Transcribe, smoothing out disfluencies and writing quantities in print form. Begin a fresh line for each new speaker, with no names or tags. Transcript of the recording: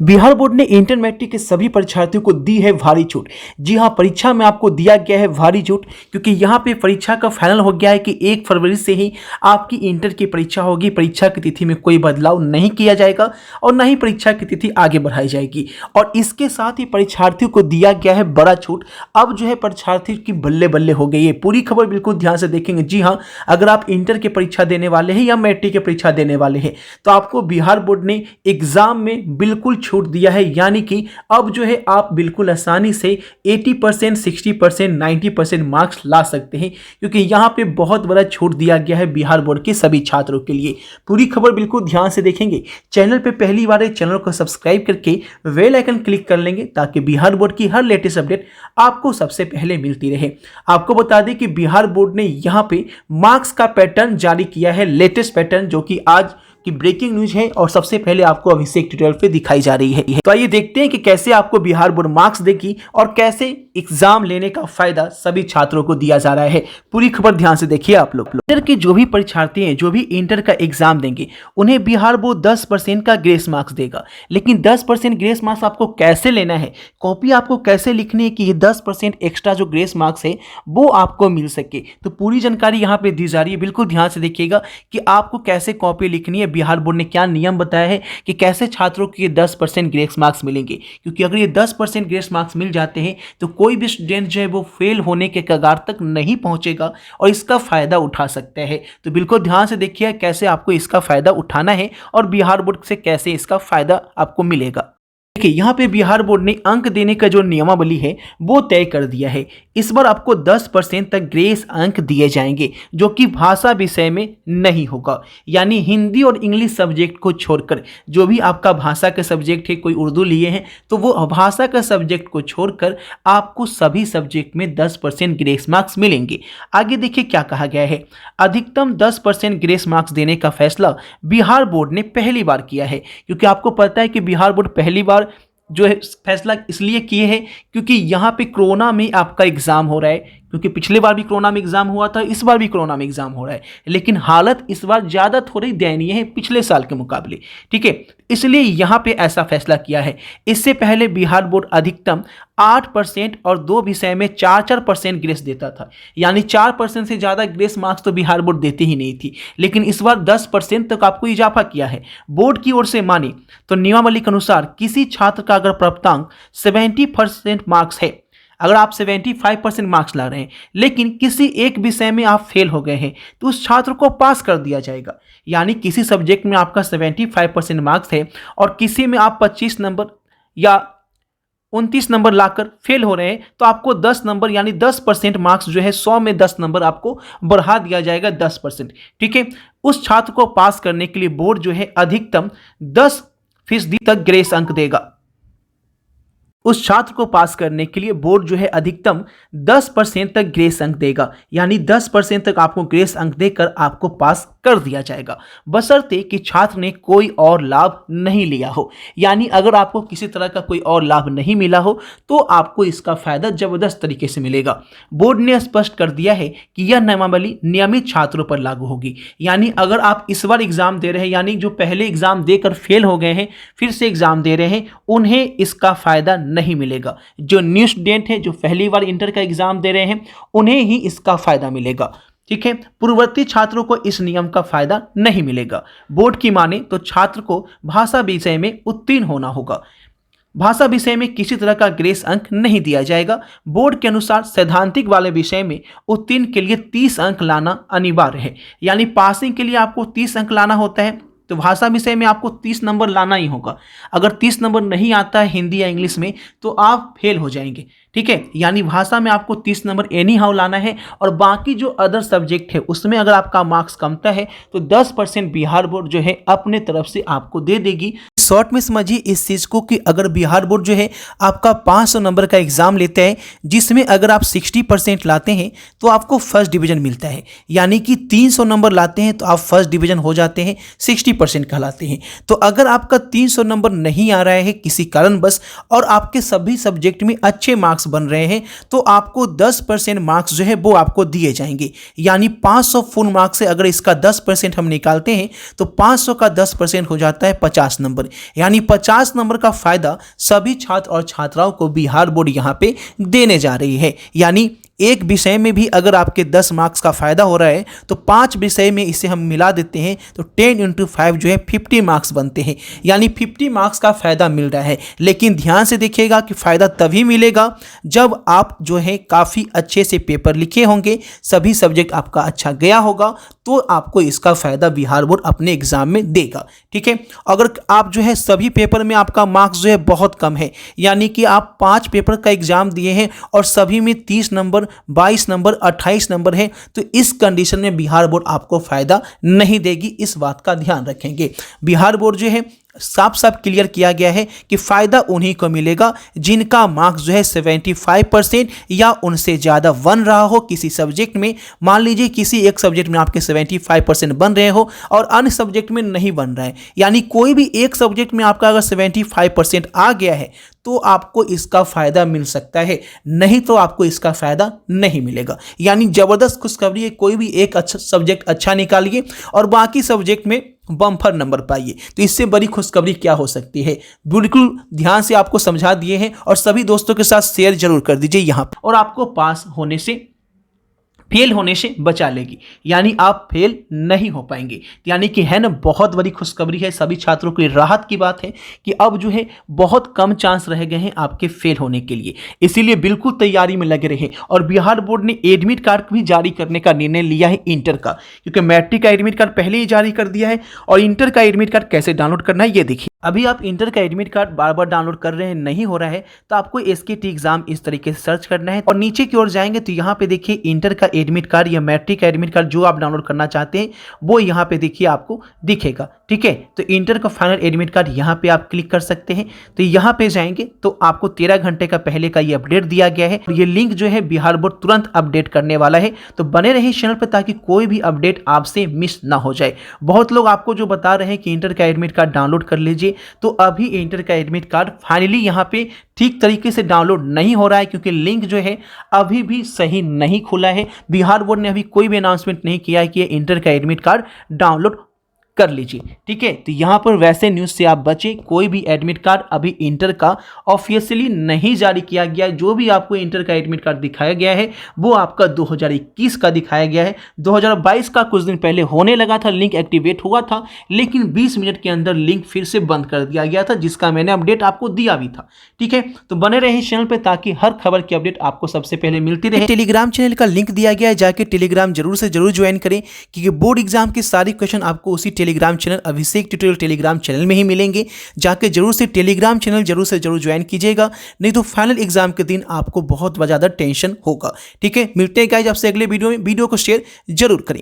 Bihar board ने inter matric के सभी परीक्षार्थियों को दी है भारी छूट। जी हां, परीक्षा में आपको दिया गया है भारी छूट, क्योंकि यहां पे परीक्षा का फाइनल हो गया है कि 1 फरवरी से ही आपकी इंटर की परीक्षा होगी। परीक्षा की तिथि में कोई बदलाव नहीं किया जाएगा और न ही परीक्षा की तिथि आगे बढ़ाई जाएगी। और इसके साथ ही परीक्षार्थियों को दिया गया है बड़ा छूट। अब जो है परीक्षार्थी की बल्ले बल्ले हो गई है। पूरी खबर बिल्कुल ध्यान से देखेंगे। जी हाँ, अगर आप इंटर की परीक्षा देने वाले हैं या मैट्रिक की परीक्षा देने वाले हैं तो आपको बिहार बोर्ड ने एग्जाम में बिल्कुल छूट दिया है। यानी कि अब जो है आप बिल्कुल आसानी से 80%, 60%, 90% मार्क्स ला सकते हैं, क्योंकि यहां पे बहुत बड़ा छूट दिया गया है बिहार बोर्ड के सभी छात्रों के लिए। पूरी खबर बिल्कुल ध्यान से देखेंगे। चैनल पे पहली बार है, चैनल को सब्सक्राइब करके बेल आइकन क्लिक कर लेंगे ताकि बिहार बोर्ड की हर लेटेस्ट अपडेट आपको सबसे पहले मिलती रहे। आपको बता दें कि बिहार बोर्ड ने यहां पे मार्क्स का पैटर्न जारी किया है, लेटेस्ट पैटर्न, जो कि आज की ब्रेकिंग न्यूज है और सबसे पहले आपको अभिषेक ट्यूटोरियल पे दिखाई जा रही है। तो आइए देखते हैं कि कैसे आपको बिहार बोर्ड मार्क्स देगी और कैसे एग्जाम लेने का फायदा सभी छात्रों को दिया जा रहा है। पूरी खबर ध्यान से देखिए आप लोग। इंटर के जो भी परीक्षार्थी हैं, जो भी इंटर का एग्जाम देंगे, उन्हें बिहार बोर्ड 10% का ग्रेस मार्क्स देगा। लेकिन 10% ग्रेस मार्क्स आपको कैसे लेना है, कॉपी आपको कैसे लिखनी है कि ये 10% एक्स्ट्रा जो ग्रेस मार्क्स है वो आपको मिल सके, तो पूरी जानकारी यहाँ पे दी जा रही है। बिल्कुल ध्यान से देखिएगा कि आपको कैसे कॉपी लिखनी है। बिहार बोर्ड ने क्या नियम बताया है कि कैसे छात्रों को ये 10% ग्रेस मार्क्स मिलेंगे, क्योंकि अगर ये 10% ग्रेस मार्क्स मिल जाते हैं तो कोई भी स्टूडेंट जो है वो फेल होने के कगार तक नहीं पहुंचेगा और इसका फायदा उठा सकता है। तो बिल्कुल ध्यान से देखिए कैसे आपको इसका फायदा उठाना है और बिहार बोर्ड से कैसे इसका फायदा आपको मिलेगा। देखिए, यहाँ पे बिहार बोर्ड ने अंक देने का जो नियमावली है वो तय कर दिया है। इस बार आपको 10% तक ग्रेस अंक दिए जाएंगे, जो कि भाषा विषय में नहीं होगा। यानी हिंदी और इंग्लिश सब्जेक्ट को छोड़कर, जो भी आपका भाषा का सब्जेक्ट है, कोई उर्दू लिए हैं तो वो भाषा का सब्जेक्ट को छोड़कर आपको सभी सब्जेक्ट में 10% ग्रेस मार्क्स मिलेंगे। आगे देखिए क्या कहा गया है। अधिकतम 10% ग्रेस मार्क्स देने का फैसला बिहार बोर्ड ने पहली बार किया है, क्योंकि आपको पता है कि बिहार बोर्ड पहली बार जो है फैसला इसलिए किए हैं क्योंकि यहाँ पे कोरोना में आपका एग्जाम हो रहा है, क्योंकि पिछले बार भी कोरोना में एग्जाम हुआ था, इस बार भी कोरोना में एग्जाम हो रहा है, लेकिन हालत इस बार ज़्यादा थोड़ी दयनीय है पिछले साल के मुकाबले। ठीक है, इसलिए यहाँ पे ऐसा फैसला किया है। इससे पहले बिहार बोर्ड अधिकतम 8% और 2 विषय में 4% ग्रेस देता था। यानी 4% से ज़्यादा ग्रेस मार्क्स तो बिहार बोर्ड देती ही नहीं थी, लेकिन इस बार 10% तक आपको इजाफा किया है। बोर्ड की ओर से माने तो नियमावली के अनुसार किसी छात्र का अगर प्राप्तांक 70% मार्क्स है, अगर आप 75% मार्क्स ला रहे हैं लेकिन किसी एक विषय में आप फेल हो गए हैं, तो उस छात्र को पास कर दिया जाएगा। यानी किसी सब्जेक्ट में आपका 75% मार्क्स है और किसी में आप 25 नंबर या 29 नंबर लाकर फेल हो रहे हैं, तो आपको 10 नंबर यानी 10% मार्क्स जो है 100 में 10 नंबर आपको बढ़ा दिया जाएगा, 10%। ठीक है, उस छात्र को पास करने के लिए बोर्ड जो है अधिकतम 10% तक ग्रेस अंक देगा। उस छात्र को पास करने के लिए बोर्ड जो है अधिकतम 10% तक ग्रेस अंक देगा। यानी 10% तक आपको ग्रेस अंक देकर आपको पास कर दिया जाएगा, बशर्ते कि छात्र ने कोई और लाभ नहीं लिया हो। यानी अगर आपको किसी तरह का कोई और लाभ नहीं मिला हो तो आपको इसका फायदा जबरदस्त तरीके से मिलेगा। बोर्ड ने स्पष्ट कर दिया है कि यह नियमावली नियमित छात्रों पर लागू होगी। यानी अगर आप इस बार एग्जाम दे रहे हैं, यानी जो पहले एग्जाम देकर फेल हो गए हैं फिर से एग्जाम दे रहे हैं, उन्हें इसका फायदा नहीं मिलेगा। जो न्यू स्टूडेंट है, जो पहली बार इंटर का एग्जाम दे रहे हैं, उन्हें ही इसका फायदा मिलेगा। ठीक है, पूर्ववर्ती छात्रों को इस नियम का फायदा नहीं मिलेगा। बोर्ड की माने तो छात्र को भाषा विषय में उत्तीर्ण होना होगा। भाषा विषय में किसी तरह का ग्रेस अंक नहीं दिया जाएगा। बोर्ड के अनुसार सैद्धांतिक वाले विषय में उत्तीर्ण के लिए 30 अंक लाना अनिवार्य है। यानी पासिंग के लिए आपको 30 अंक लाना होता है, तो भाषा विषय में आपको 30 नंबर लाना ही होगा। अगर 30 नंबर नहीं आता है हिंदी या इंग्लिश में तो आप फेल हो जाएंगे। ठीक है, यानी भाषा में आपको 30 नंबर एनी हाउ लाना है और बाकी जो अदर सब्जेक्ट है उसमें अगर आपका मार्क्स कमता है तो 10% बिहार बोर्ड जो है अपने तरफ से आपको दे देगी। शॉर्ट में समझिए इस चीज़ को कि अगर बिहार बोर्ड जो है आपका 500 नंबर का एग्जाम लेता है, जिसमें अगर आप 60% लाते हैं तो आपको फर्स्ट डिवीजन मिलता है। यानी कि 300 नंबर लाते हैं तो आप फर्स्ट डिवीजन हो जाते हैं, 60% 50% कहलाते हैं। तो अगर आपका 300 नंबर नहीं आ रहा है किसी कारणवश और आपके सभी सब्जेक्ट में अच्छे मार्क्स बन रहे हैं तो आपको 10% मार्क्स जो है वो आपको दिए जाएंगे। यानी 500 फुल मार्क्स से अगर इसका 10% हम निकालते हैं तो 500 का 10% हो जाता है 50 नंबर। यानी 50 नंबर का फायदा सभी छात्र और छात्राओं को बिहार बोर्ड यहाँ पे देने जा रही है। यानी एक विषय में भी अगर आपके 10 मार्क्स का फायदा हो रहा है तो 5 विषय में इसे हम मिला देते हैं तो 10 × 5 जो है 50 मार्क्स बनते हैं। यानी 50 मार्क्स का फायदा मिल रहा है। लेकिन ध्यान से देखिएगा कि फायदा तभी मिलेगा जब आप जो है काफ़ी अच्छे से पेपर लिखे होंगे, सभी सब्जेक्ट आपका अच्छा गया होगा, तो आपको इसका फायदा बिहार बोर्ड अपने एग्जाम में देगा। ठीक है, अगर आप जो है सभी पेपर में आपका मार्क्स जो है बहुत कम है, यानी कि आप 5 पेपर का एग्जाम दिए हैं और सभी में 30 नंबर, 22 नंबर, 28 नंबर है, तो इस कंडीशन में बिहार बोर्ड आपको फायदा नहीं देगी। इस बात का ध्यान रखेंगे। बिहार बोर्ड जो है साफ साफ क्लियर किया गया है कि फायदा उन्हीं को मिलेगा जिनका मार्क्स जो है 75% या उनसे ज़्यादा बन रहा हो किसी सब्जेक्ट में। मान लीजिए किसी एक सब्जेक्ट में आपके 75% बन रहे हो और अन्य सब्जेक्ट में नहीं बन रहा है, यानी कोई भी एक सब्जेक्ट में आपका अगर 75% आ गया है तो आपको इसका फायदा मिल सकता है, नहीं तो आपको इसका फायदा नहीं मिलेगा। यानी जबरदस्त खुशखबरी है, कोई भी एक अच्छा सब्जेक्ट अच्छा निकालिए और बाकी सब्जेक्ट में बम्पर नंबर पाइए, तो इससे बड़ी खुशखबरी क्या हो सकती है। बिल्कुल ध्यान से आपको समझा दिए हैं और सभी दोस्तों के साथ शेयर जरूर कर दीजिए यहाँ पर, और आपको पास होने से, फेल होने से बचा लेगी। यानी आप फेल नहीं हो पाएंगे। यानी कि है ना, बहुत बड़ी खुशखबरी है, सभी छात्रों के लिए राहत की बात है कि अब जो है बहुत कम चांस रह गए हैं आपके फेल होने के लिए। इसीलिए बिल्कुल तैयारी में लगे रहे। और बिहार बोर्ड ने एडमिट कार्ड भी जारी करने का निर्णय लिया है इंटर का, क्योंकि मैट्रिक का एडमिट कार्ड पहले ही जारी कर दिया है। और इंटर का एडमिट कार्ड कैसे डाउनलोड करना है ये देखिए। अभी आप इंटर का एडमिट कार्ड बार बार डाउनलोड कर रहे हैं, नहीं हो रहा है, तो आपको SKT एग्जाम इस तरीके से सर्च करना है और नीचे की ओर जाएंगे तो यहाँ पे देखिए इंटर का एडमिट कार्ड या मैट्रिक का एडमिट कार्ड जो आप डाउनलोड करना चाहते हैं वो यहाँ पे देखिए आपको दिखेगा। ठीक है, तो इंटर का फाइनल एडमिट कार्ड यहाँ पे आप क्लिक कर सकते हैं। तो यहाँ पे जाएंगे तो आपको 13 घंटे का पहले का ये अपडेट दिया गया है। ये लिंक जो है बिहार बोर्ड तुरंत अपडेट करने वाला है, तो बने रहिए चैनल पर ताकि कोई भी अपडेट आपसे मिस ना हो जाए। बहुत लोग आपको जो बता रहे हैं कि इंटर का एडमिट कार्ड डाउनलोड कर लीजिए, तो अभी इंटर का एडमिट कार्ड फाइनली यहाँ पे ठीक तरीके से डाउनलोड नहीं हो रहा है, क्योंकि लिंक जो है अभी भी सही नहीं खुला है। बिहार बोर्ड ने अभी कोई भी अनाउंसमेंट नहीं किया है कि इंटर का एडमिट कार्ड डाउनलोड कर लीजिए। ठीक है, तो यहाँ पर वैसे न्यूज़ से आप बचें। कोई भी एडमिट कार्ड अभी इंटर का ऑफिशियली नहीं जारी किया गया है। जो भी आपको इंटर का एडमिट कार्ड दिखाया गया है वो आपका 2021 का दिखाया गया है। 2022 का कुछ दिन पहले होने लगा था, लिंक एक्टिवेट हुआ था, लेकिन 20 मिनट के अंदर लिंक फिर से बंद कर दिया गया था, जिसका मैंने अपडेट आपको दिया भी था। ठीक है, तो बने रहे चैनल पर ताकि हर खबर की अपडेट आपको सबसे पहले मिलती रहे। टेलीग्राम चैनल का लिंक दिया गया है, जाके टेलीग्राम जरूर से जरूर ज्वाइन करें, क्योंकि बोर्ड एग्जाम के सारे क्वेश्चन आपको उसी टेलीग्राम चैनल अभिषेक ट्यूटोरियल टेलीग्राम चैनल में ही मिलेंगे। जाके जरूर से टेलीग्राम चैनल जरूर से जरूर ज्वाइन कीजिएगा, नहीं तो फाइनल एग्जाम के दिन आपको बहुत ज्यादा टेंशन होगा। ठीक है, मिलते हैं गाइस आपसे अगले वीडियो में। वीडियो को शेयर जरूर करें।